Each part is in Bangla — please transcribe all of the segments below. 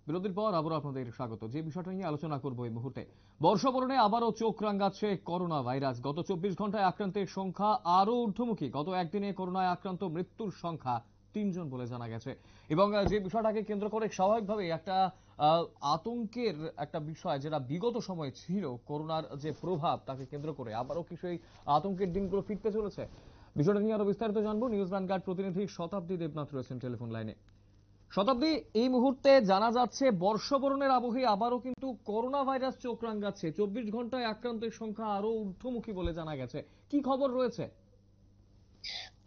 বিরতির পর আবারও আপনাদের স্বাগত। যে বিষয়টা নিয়ে আলোচনা করব এই মুহূর্তে, বর্ষবরণে আবারও চোখ রাঙাচ্ছে করোনা ভাইরাস। গত 24 ঘন্টায় আক্রান্তের সংখ্যা আরও ঊর্ধ্বমুখী। গত একদিনে করোনায় আক্রান্ত মৃত্যুর সংখ্যা 3 জন বলে জানা গেছে। এবং যে বিষয়টাকে কেন্দ্র করে স্বাভাবিকভাবেই একটা আতঙ্কের একটা বিষয়, যেটা বিগত সময়ে ছিল, করোনার যে প্রভাব তাকে কেন্দ্র করে আবারও কি সেই আতঙ্কের দিনগুলো ফিরতে চলেছে? বিষয়টা নিয়ে আরো বিস্তারিত জানবো। নিউজ ভ্যানগার্ড প্রতিনিধি শতাব্দী দেবনাথ রয়েছেন টেলিফোন লাইনে। শতাব্দী, এই মুহূর্তে জানা যাচ্ছে বর্ষবরণের আবহে আবারও কিন্তু করোনা ভাইরাস চোখ রাঙাচ্ছে। 24 ঘন্টায় আক্রান্তের সংখ্যা আরো ঊর্ধ্বমুখী বলে জানা গেছে। কি খবর রয়েছে?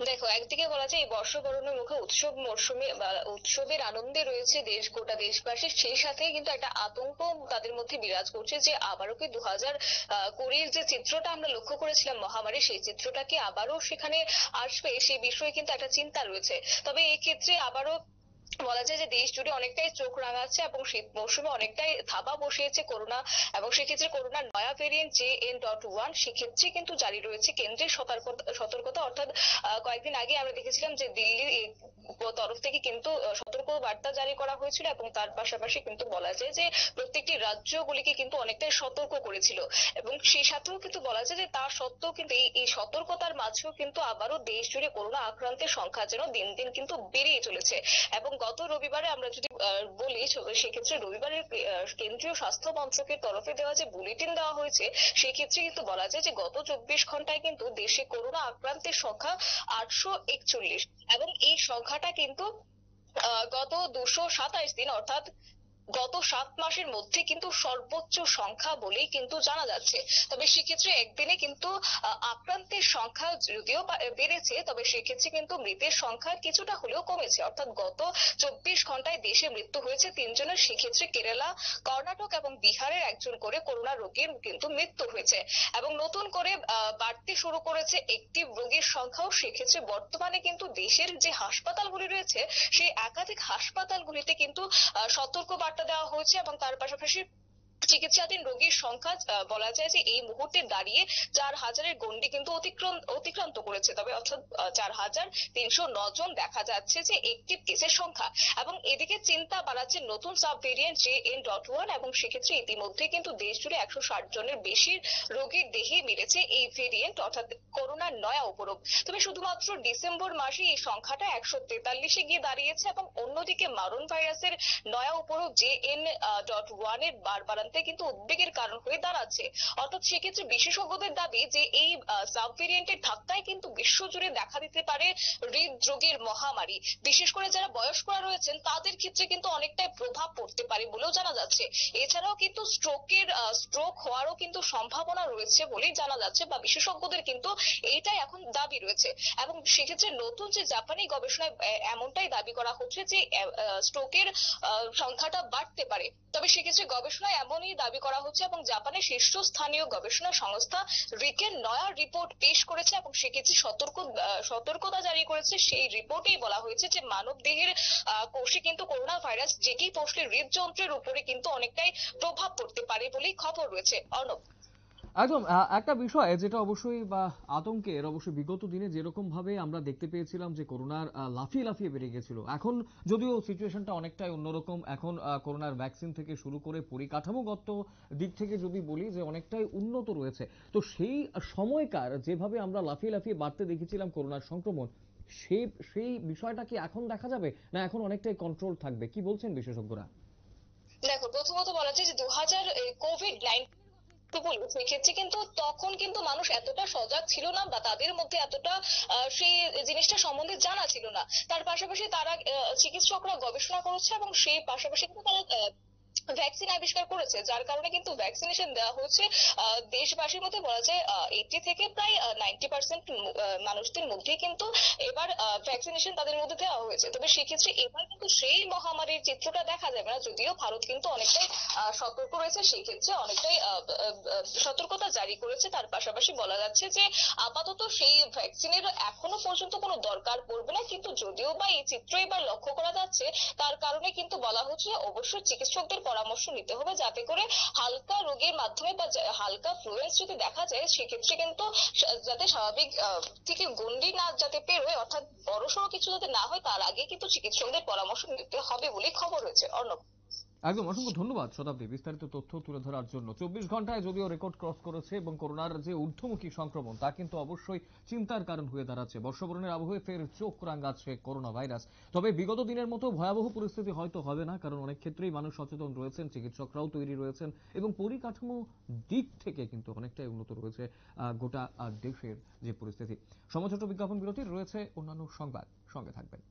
দেখো, একদিকে বলা যায় এই বর্ষবরণের মুখে উৎসব মরশুমে বা উৎসবের আনন্দে রয়েছে গোটা দেশবাসী, সেই সাথে কিন্তু একটা আতঙ্ক তাদের মধ্যে বিরাজ করছে যে আবারও কি 2020-র যে চিত্রটা আমরা লক্ষ্য করেছিলাম মহামারী, সেই চিত্রটা কি আবারও সেখানে আসবে, সেই বিষয়ে কিন্তু একটা চিন্তা রয়েছে। তবে এক্ষেত্রে আবারও বলা যায় যে দেশ জুড়ে অনেকটাই চোখ রাঙাচ্ছে এবং শীত মৌসুমে অনেকটাই থাবা বসিয়েছে করোনা। এবং সেক্ষেত্রে করোনার নয়া ভেরিয়েন্ট JN.1 সেক্ষেত্রে কিন্তু জারি রয়েছে কেন্দ্রের সতর্কতা। অর্থাৎ কয়েকদিন আগে আমরা দেখেছিলাম যে দিল্লির তরফ থেকে কিন্তু সতর্ক বার্তা জারি করা হয়েছিল এবং তার পাশাপাশি কিন্তু বলা যায় যে প্রত্যেকটি রাজ্যগুলিকে কিন্তু অনেকটাই সতর্ক করেছিল। এবং সেই সাথেও কিন্তু বলা যায় যে তার সত্ত্বেও কিন্তু এই সতর্কতার মাঝেও কিন্তু আবারও দেশ জুড়ে করোনা আক্রান্তের সংখ্যা যেন দিন দিন কিন্তু বেড়েই চলেছে। এবং গত রবিবারে আমরা যদি বলি, সেক্ষেত্রে রবিবারে কেন্দ্রীয় স্বাস্থ্য মন্ত্রকের তরফে দেওয়া যে বুলেটিন দেওয়া হয়েছে, সেক্ষেত্রে কিন্তু বলা যায় যে গত 24 ঘন্টায় কিন্তু দেশে করোনা আক্রান্তের সংখ্যা 841। এবং এই সংখ্যাটা কিন্তু গত 227 দিন, অর্থাৎ গত 7 মাসের মধ্যে কিন্তু সর্বোচ্চ সংখ্যা বলেই কিন্তু জানা যাচ্ছে। তবে সেক্ষেত্রে একদিনে কিন্তু আক্রান্তের সংখ্যা যদিও বেড়েছে, তবে সেক্ষেত্রে কিন্তু মৃতের সংখ্যা কিছুটা হলেও কমেছে। অর্থাৎ গত 24 ঘন্টায় দেশে মৃত্যু হয়েছে 3 জনের। সেক্ষেত্রে কেরালা, কর্ণাটক এবং বিহারের একজন করে করোনা রোগীর কিন্তু মৃত্যু হয়েছে। এবং নতুন করে বাড়তে শুরু করেছে একটিভ রোগীর সংখ্যাও। সেক্ষেত্রে বর্তমানে কিন্তু দেশের যে হাসপাতালগুলি রয়েছে, সেই একাধিক হাসপাতালগুলিতে কিন্তু সতর্ক বার্তা দেওয়া হয়েছে এবং তার পাশাপাশি চিকিৎসাধীন রোগীর সংখ্যা বলা যায় যে এই মুহূর্তে দাঁড়িয়ে 4,000-এর গণ্ডি কিন্তু অতিক্রান্ত করেছে। তবে অর্থাৎ 4,309 জন দেখা যাচ্ছে যে একটিভ কেসের সংখ্যা। এবং এদিকে চিন্তা বাড়াচ্ছে নতুন সাব ভেরিয়েন্ট JN.1। এবং সেক্ষেত্রে ইতিমধ্যে কিন্তু দেশ জুড়ে 160 জনের বেশি রোগীর দেহে মিলেছে এই ভেরিয়েন্ট, অর্থাৎ করোনার নয়া উপরূপ। তবে শুধুমাত্র ডিসেম্বর মাসে এই সংখ্যাটা 143-এ গিয়ে দাঁড়িয়েছে। এবং অন্যদিকে মারণ ভাইরাসের নয়া উপরূপ JN.1 এর বাড়বাড়ন্তে কিন্তু উদ্বেগের কারণ হয়ে দাঁড়াচ্ছে। অর্থাৎ সেক্ষেত্রে বিশেষজ্ঞদের দাবি যে এই সাব ভেরিয়েন্টের ধাক্কায় কিন্তু বিশ্বজুড়ে দেখা দিতে পারে হৃদরোগের মহামারী। বিশেষ করে যারা বয়স্করা রয়েছেন তাদের ক্ষেত্রে কিন্তু অনেকটাই প্রভাব পড়তে পারে বলেও জানা যাচ্ছে। এছাড়াও কিন্তু স্ট্রোক হওয়ারও কিন্তু সম্ভাবনা রয়েছে বলেই জানা যাচ্ছে, বা বিশেষজ্ঞদের কিন্তু এইটাই এখন দাবি রয়েছে। এবং সেক্ষেত্রে নতুন যে জাপানি গবেষণায় এমনটাই দাবি করা হচ্ছে যে স্ট্রোকের সংখ্যাটা বাড়তে পারে। তবে সেক্ষেত্রে গবেষণায় এমনই দাবি করা হচ্ছে এবং জাপানের শীর্ষস্থানীয় গবেষণা সংস্থা রিকের নয়া রিপোর্ট পেশ করেছে এবং সেক্ষেত্রে সতর্কতা জারি করেছে। সেই রিপোর্টেই বলা হয়েছে যে মানব দেহের কোষে কিন্তু করোনা ভাইরাস যেটি পৌঁছলে হৃদযন্ত্রের উপরে কিন্তু অনেকটাই প্রভাব পড়তে পারে বলেই খবর রয়েছে। অর্ণব, একদম একটা বিষয় যেটা অবশ্যই বা আতঙ্কের, অবশ্যই বিগত দিনে যেরকম ভাবে আমরা দেখতে পেয়েছিলাম যে করোনার লাফিয়ে লাফিয়ে বেড়ে গেছিল, এখন যদিও সিচুয়েশনটা অনেকটাই অন্যরকম। এখন করোনার ভ্যাকসিন থেকে শুরু করে পরিকাঠামোগত দিক থেকে যদি বলি যে অনেকটাই উন্নত রয়েছে। তো সেই সময়কার যেভাবে আমরা লাফিয়ে লাফিয়ে বাড়তে দেখেছিলাম করোনার সংক্রমণ, সেই সেই বিষয়টা কি এখন দেখা যাবে, না এখন অনেকটাই কন্ট্রোল থাকবে? কি বলছেন বিশেষজ্ঞরা? দেখো, প্রথমত বলা যায় যে 2000 কোভিড-19 বলবো, সেক্ষেত্রে কিন্তু তখন কিন্তু মানুষ এতটা সজাগ ছিল না, বা তাদের মধ্যে এতটা সেই জিনিসটা সম্বন্ধে জানা ছিল না। তার পাশাপাশি তারা চিকিৎসকরা গবেষণা করেছে এবং সেই পাশাপাশি কিন্তু তারা ভ্যাকসিন আবিষ্কার করেছে, যার কারণে কিন্তু ভ্যাকসিনেশন দেওয়া হচ্ছে দেশবাসীর মধ্যে বলা যায় 80 থেকে প্রায় 90% মানুষদের মধ্যে কিন্তু এবার ভ্যাকসিনেশন তাদের মধ্যে দেওয়া হয়েছে। তবে সেক্ষেত্রে এবার কিন্তু সেই মহামারীর চিত্রটা দেখা যাবে না, যদিও ভারত কিন্তু অনেকটাই সতর্ক রয়েছে, সেই ক্ষেত্রে অনেকটাই সতর্কতা জারি করেছে। তার পাশাপাশি বলা যাচ্ছে যে আপাতত সেই ভ্যাকসিনের এখনো পর্যন্ত কোনো দরকার পড়বে না। কিন্তু যদিও বা এই চিত্র এবার লক্ষ্য করা যাচ্ছে, তার কারণে কিন্তু বলা হচ্ছে অবশ্যই চিকিৎসকদের পরামর্শ নিতে হবে, যাতে করে হালকা রোগের মাধ্যমে বা হালকা ফ্লুয়েন্স যদি দেখা যায়, সেক্ষেত্রে কিন্তু যাতে স্বাভাবিক থেকে গণ্ডি না যাতে পেরোয়, অর্থাৎ বড়সড় কিছু যাতে না হয়, তার আগে কিন্তু চিকিৎসকদের পরামর্শ নিতে হবে বলে খবর হয়েছে। অর্ণব, একদম অসংখ্য ধন্যবাদ শতাব্দী বিস্তারিত তথ্য তুলে ধরার জন্য। 24 ঘন্টায় যদিও রেকর্ড ক্রস করেছে এবং করোনার যে ঊর্ধ্বমুখী সংক্রমণ তা কিন্তু অবশ্যই চিন্তার কারণ হয়ে দাঁড়াচ্ছে। বর্ষবরণের আবহে ফের চোখ রাঙাচ্ছে করোনা ভাইরাস। তবে বিগত দিনের মতো ভয়াবহ পরিস্থিতি হয়তো হবে না, কারণ অনেক ক্ষেত্রেই মানুষ সচেতন রয়েছেন, চিকিৎসকরাও তৈরি রয়েছেন এবং পরিকাঠামো দিক থেকে কিন্তু অনেকটাই উন্নত রয়েছে গোটা দেশের যে পরিস্থিতি। সময় ছোট বিজ্ঞাপন বিরতির রয়েছে অন্যান্য সংবাদ, সঙ্গে থাকবেন।